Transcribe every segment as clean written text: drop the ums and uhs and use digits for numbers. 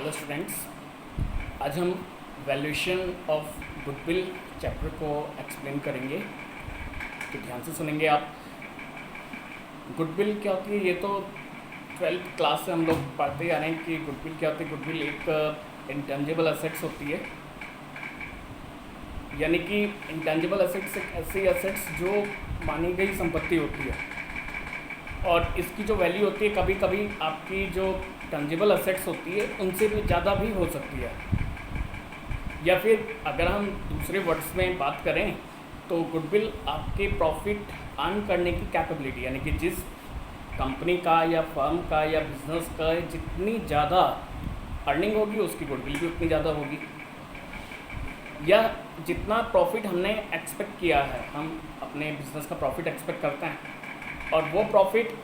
Hello students, आज हम valuation of goodwill chapter को एक्सप्लेन करेंगे। तो ध्यान से सुनेंगे आप। गुडविल क्या होती है, ये तो 12th क्लास से हम लोग पढ़ते आ रहे हैं कि गुडविल क्या होती है। गुडविल एक इंटेंजिबल एसेट्स होती है, यानी कि इंटेंजिबल एसेट्स एक ऐसी एसेट्स जो मानी गई संपत्ति होती है, और इसकी जो वैल्यू होती है कभी कभी आपकी जो टंजिबल एसेट्स होती है उनसे भी ज़्यादा भी हो सकती है। या फिर अगर हम दूसरे वर्ड्स में बात करें तो गुडविल आपके प्रॉफिट अर्न करने की कैपेबिलिटी, यानी कि जिस कंपनी का या फर्म का या बिजनेस का जितनी ज़्यादा अर्निंग होगी उसकी गुडविल भी उतनी ज़्यादा होगी। या जितना प्रॉफिट हमने एक्सपेक्ट किया है, हम अपने बिजनेस का प्रॉफिट एक्सपेक्ट करते हैं और वो प्रॉफिट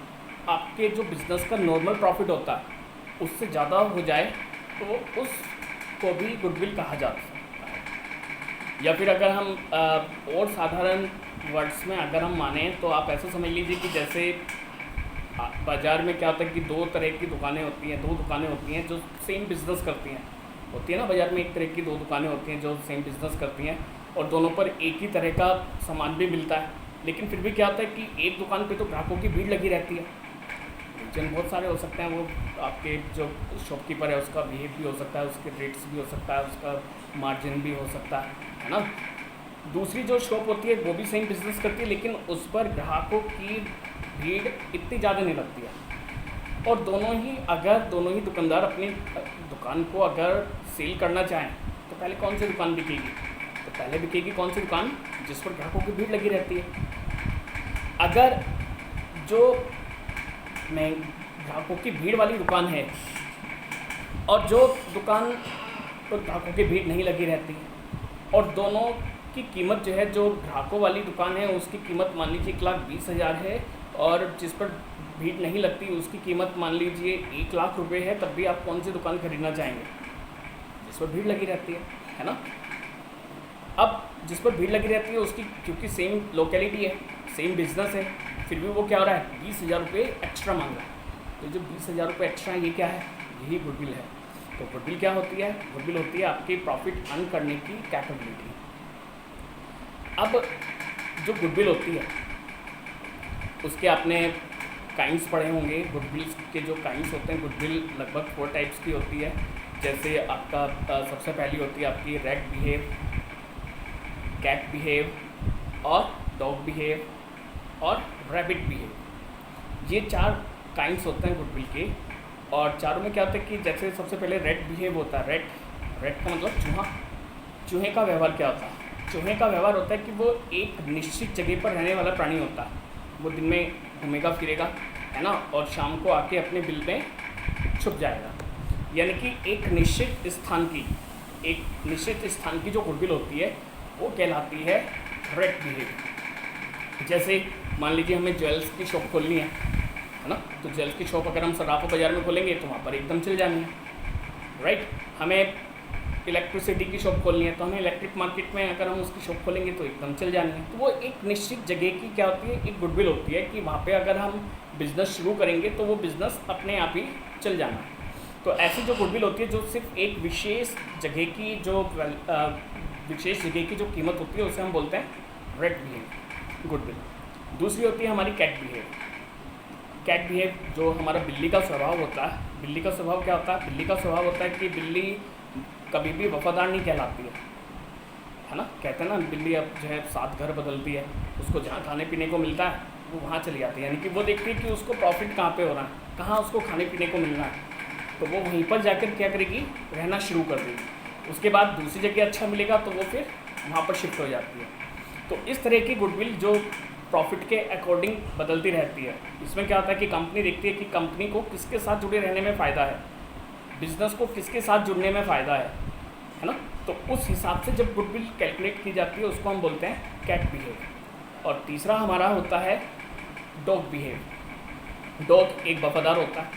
आपके जो बिज़नेस का नॉर्मल प्रॉफिट होता है उससे ज़्यादा हो जाए तो उसको भी गुडविल कहा जा सकता है। या फिर अगर हम और साधारण वर्ड्स में अगर हम माने तो आप ऐसा समझ लीजिए कि जैसे बाज़ार में क्या होता है कि दो तरह की दुकानें होती हैं, दो दुकानें होती हैं जो सेम बिज़नेस करती हैं। होती है ना, बाज़ार में एक तरह की दो दुकानें होती हैं जो सेम बिज़नेस करती हैं और दोनों पर एक ही तरह का सामान भी मिलता है, लेकिन फिर भी क्या होता है कि एक दुकान पे तो ग्राहकों की भीड़ लगी रहती है। रीजन बहुत सारे हो सकते हैं, वो आपके जो शॉपकीपर है उसका बिहेव भी हो सकता है, उसके रेट्स भी हो सकता है, उसका मार्जिन भी हो सकता है ना। दूसरी जो शॉप होती है वो भी सेम बिजनेस करती है, लेकिन उस पर ग्राहकों की भीड़ इतनी ज़्यादा नहीं लगती है। और दोनों ही दुकानदार अपनी दुकान को अगर सेल करना चाहें तो पहले कौन सी दुकान बिकेगी? तो पहले बिकेगी कौन सी दुकान जिस पर ग्राहकों की भीड़ लगी रहती है। अगर जो में ग्राहकों की भीड़ वाली दुकान है और जो दुकान पर ग्राहकों की भीड़ नहीं लगी रहती और दोनों की कीमत जो है, जो ग्राहकों वाली दुकान है उसकी कीमत मान लीजिए 1,20,000 है और जिस पर भीड़ नहीं लगती उसकी कीमत मान लीजिए 1,00,000 रुपये है, तब भी आप कौन सी दुकान खरीदना चाहेंगे? जिस पर भीड़ लगी रहती है ना। अब जिस पर भीड़ लगी रहती है उसकी, क्योंकि सेम लोकेलिटी है, सेम बिजनेस है, फिर भी वो क्या हो रहा है, 20,000 रुपये एक्स्ट्रा मांग रहा है। तो जो 20,000 रुपये एक्स्ट्रा है ये क्या है? यही गुडविल है। तो गुडविल क्या होती है? गुडविल होती है आपकी प्रॉफिट अर्न करने की कैपेबिलिटी। अब जो गुडविल होती है उसके आपने काइंड्स पढ़े होंगे। गुडविल के जो काइंड्स होते हैं, गुडविल लगभग 4 टाइप्स की होती है। जैसे आपका सबसे पहली होती है आपकी रैट बिहेव, कैट बिहेव और डॉग बिहेव और रैबिट बिहेव। ये 4 काइंड्स होते हैं गुडविल के। और चारों में क्या होता है कि जैसे सबसे पहले रेट बिहेव होता है। रेट का मतलब चूहा। चूहे का व्यवहार क्या होता है? चूहे का व्यवहार होता है कि वो एक निश्चित जगह पर रहने वाला प्राणी होता है। वो दिन में घूमेगा फिरेगा, है ना, और शाम को आके अपने बिल में छुप जाएगा। यानी कि एक निश्चित स्थान की जो गुडविल होती है वो कहलाती है रेट बिहेव। जैसे मान लीजिए हमें ज्वेल्स की शॉप खोलनी है ना, तो ज्वेल्स की शॉप अगर हम सराफा बाज़ार में खोलेंगे तो वहाँ पर एकदम चल जानी है, राइट। हमें इलेक्ट्रिसिटी की शॉप खोलनी है तो हमें इलेक्ट्रिक मार्केट में अगर हम उसकी शॉप खोलेंगे तो एकदम चल जानी है। तो वो एक निश्चित जगह की क्या होती है, एक गुडविल होती है कि वहाँ पे अगर हम बिज़नेस शुरू करेंगे तो वो बिज़नेस अपने आप ही चल जाना है। तो ऐसी जो गुडविल होती है जो सिर्फ एक विशेष जगह की जो कीमत होती है उसे हम बोलते हैं रेट बिहेव, गुडविल। दूसरी होती है हमारी कैट बिहेव। कैट बिहेव जो हमारा बिल्ली का स्वभाव होता है। बिल्ली का स्वभाव क्या होता है? बिल्ली का स्वभाव होता है कि बिल्ली कभी भी वफादार नहीं कहलाती है ना। कहते हैं ना, बिल्ली अब जो है 7 घर बदलती है, उसको जहाँ खाने पीने को मिलता है वो वहाँ चली जाती है। यानी कि वो देखती है कि उसको प्रॉफिट कहाँ पे हो रहा है, कहाँ उसको खाने पीने को मिलना है, तो वो वहीं पर जाकर क्या करेगी, रहना शुरू कर देगी। उसके बाद दूसरी जगह अच्छा मिलेगा तो वो फिर वहाँ पर शिफ्ट हो जाती है। तो इस तरह की गुडविल जो प्रॉफिट के अकॉर्डिंग बदलती रहती है। इसमें क्या होता है कि कंपनी देखती है कि कंपनी को किसके साथ जुड़े रहने में फ़ायदा है, बिज़नेस को किसके साथ जुड़ने में फ़ायदा है ना। तो उस हिसाब से जब गुडविल कैलकुलेट की जाती है उसको हम बोलते हैं कैट बिहेव। और तीसरा हमारा होता है डॉग बिहेव। डॉग एक वफादार होता है,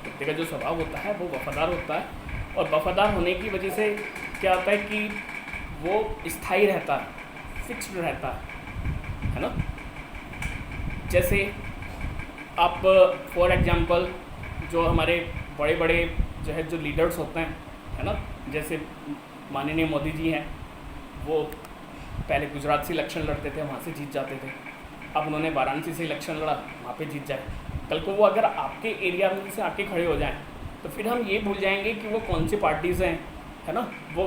कुत्ते का जो स्वभाव होता है वो वफादार होता है, और वफादार होने की वजह से क्या होता है कि वो स्थायी रहता है, फिक्स्ड रहता है ना। जैसे आप फॉर एग्जांपल जो हमारे बड़े बड़े जो है जो लीडर्स होते हैं, है ना, जैसे माननीय मोदी जी हैं, वो पहले गुजरात से इलेक्शन लड़ते थे, वहाँ से जीत जाते थे। अब उन्होंने वाराणसी से इलेक्शन लड़ा, वहाँ पे जीत जाए। कल को वो अगर आपके एरिया में से आके खड़े हो जाएं तो फिर हम ये भूल जाएंगे कि वो कौन सी पार्टीज़ हैं, है ना, वो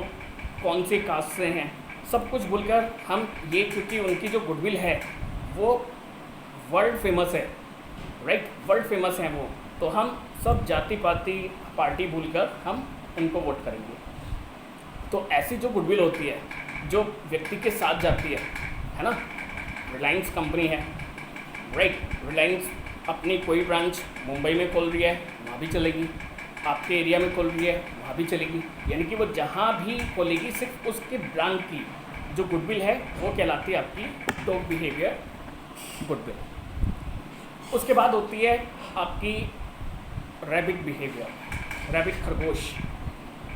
कौन से कास्ट से हैं, सब कुछ भूलकर हम ये, क्योंकि उनकी जो गुडविल है वो वर्ल्ड फेमस है, राइट, वर्ल्ड फेमस हैं वो, तो हम सब जाति पाति पार्टी भूलकर हम उनको वोट करेंगे। तो ऐसी जो गुडविल होती है, जो व्यक्ति के साथ जाती है ना, रिलायंस कंपनी है, राइट, रिलायंस अपनी कोई ब्रांच मुंबई में खोल रही है, वहाँ भी चलेगी, आपके एरिया में खोल रही है, वहाँ भी चलेगी, यानी कि वो जहाँ भी खोलेगी सिर्फ उसके ब्रांड की जो गुडविल है वो कहलाती है आपकी डॉग बिहेवियर गुडविल। उसके बाद होती है आपकी रैबिट बिहेवियर, रैबिट खरगोश।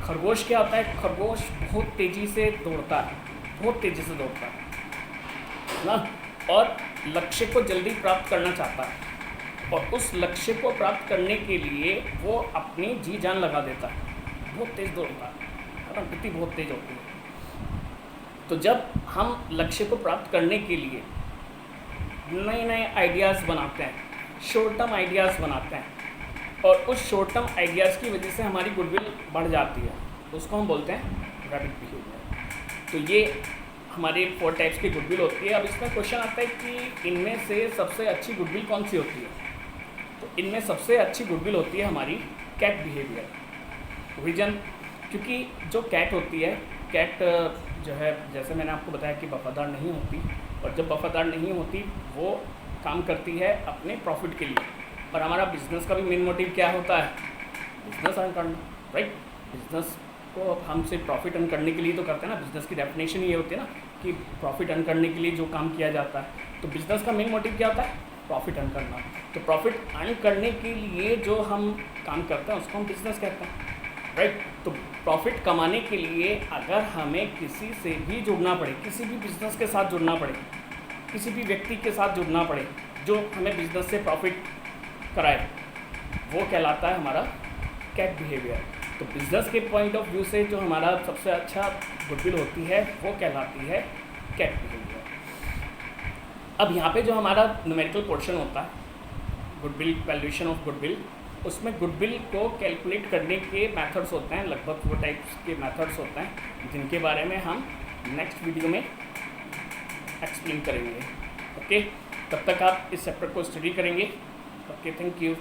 खरगोश क्या होता है? खरगोश बहुत तेज़ी से दौड़ता है, बहुत तेज़ी से दौड़ता है ना, और लक्ष्य को जल्दी प्राप्त करना चाहता है, और उस लक्ष्य को प्राप्त करने के लिए वो अपनी जी जान लगा देता है, बहुत तेज़ दौड़ता है ना, गति बहुत तेज़ होती है। तो जब हम लक्ष्य को प्राप्त करने के लिए नए नए आइडियाज़ बनाते हैं, शॉर्ट टर्म आइडियाज़ बनाते हैं, और उस शॉर्ट टर्म आइडियाज़ की वजह से हमारी गुडविल बढ़ जाती है, उसको हम बोलते हैं रैबिट बिहेवियर। तो ये हमारे 4 टाइप्स की गुडविल होती है। अब इसमें क्वेश्चन आता है कि इनमें से सबसे अच्छी गुडविल कौन सी होती है? तो इनमें सबसे अच्छी गुडविल होती है हमारी कैट बिहेवियर। रीजन, क्योंकि जो कैट होती है, कैट जो है, जैसे मैंने आपको बताया कि वफादार नहीं होती, और जब वफादार नहीं होती वो काम करती है अपने प्रॉफिट के लिए। और हमारा बिजनेस का भी मेन मोटिव क्या होता है? बिजनेस अर्न करना, राइट। बिजनेस को हम सिर्फ प्रॉफिट अर्न करने के लिए तो करते हैं ना, बिजनेस की डेफिनेशन ये होती है ना कि प्रॉफिट अर्न करने के लिए जो काम किया जाता है। तो बिजनेस का मेन मोटिव क्या होता है? प्रॉफिट अर्न करना। तो प्रॉफिट अर्न करने के लिए जो हम काम करते हैं उसको हम बिजनेस कहते हैं, राइट। तो प्रॉफिट कमाने के लिए अगर हमें किसी से भी जुड़ना पड़े, किसी भी बिजनेस के साथ जुड़ना पड़े, किसी भी व्यक्ति के साथ जुड़ना पड़े जो हमें बिजनेस से प्रॉफिट कराए, वो कहलाता है हमारा कैट बिहेवियर। तो बिजनेस के पॉइंट ऑफ व्यू से जो हमारा सबसे अच्छा गुडविल होती है वो कहलाती है कैट बिहेवियर। अब यहाँ पे जो हमारा न्यूमेरिकल पोर्शन होता है, गुडविल, वैल्यूएशन ऑफ गुडविल, उसमें गुडविल को कैलकुलेट करने के मेथड्स होते हैं, लगभग 4 टाइप्स के मेथड्स होते हैं, जिनके बारे में हम नेक्स्ट वीडियो में एक्सप्लेन करेंगे। ओके, तब तक आप इस चैप्टर को स्टडी करेंगे। Okay, thank you.